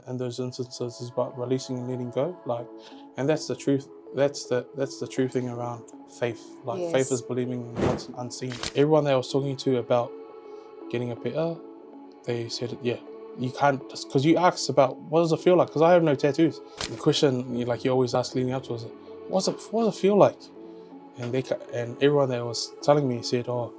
in those instances is about releasing and letting go. Like, and that's the truth. That's the true thing around faith. Like, Yes. faith is believing in what's unseen. Everyone that I was talking to about getting a better, they said, yeah, you can't, because you asked about what does it feel like? Because I have no tattoos. The question you always ask leading up to is, what does it feel like? And everyone that was telling me said, oh,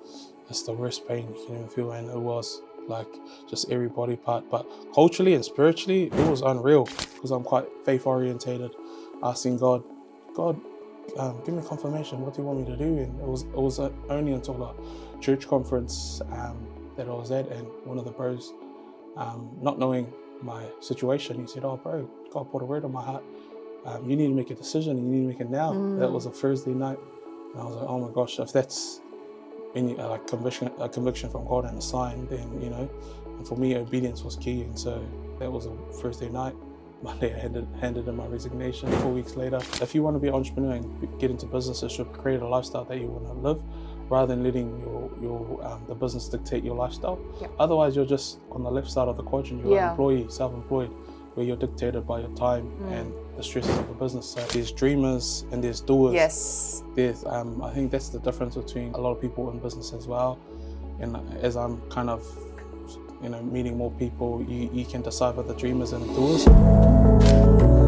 it's the worst pain you can ever feel. And it was like just every body part. But culturally and spiritually, it was unreal because I'm quite faith orientated, asking God, give me confirmation. What do you want me to do? And it was only until the church conference that I was at, and one of the bros, not knowing my situation, he said, oh bro, God put a word on my heart. You need to make a decision, and you need to make it now. That was a Thursday night. And I was like, oh my gosh, if that's any conviction from God and a sign, then, and for me, obedience was key. And so that was a Thursday night. Monday, I handed in my resignation 4 weeks later. If you want to be an entrepreneur and get into business, you should create a lifestyle that you want to live, rather than letting the business dictate your lifestyle. Yep. Otherwise, you're just on the left side of the quadrant. You're an employee, self-employed, where you're dictated by your time and the stresses of the business. So there's dreamers and there's doers. Yes. There's, I think that's the difference between a lot of people in business as well. And as I'm kind of, meeting more people, you can decipher the dreamers and the doers.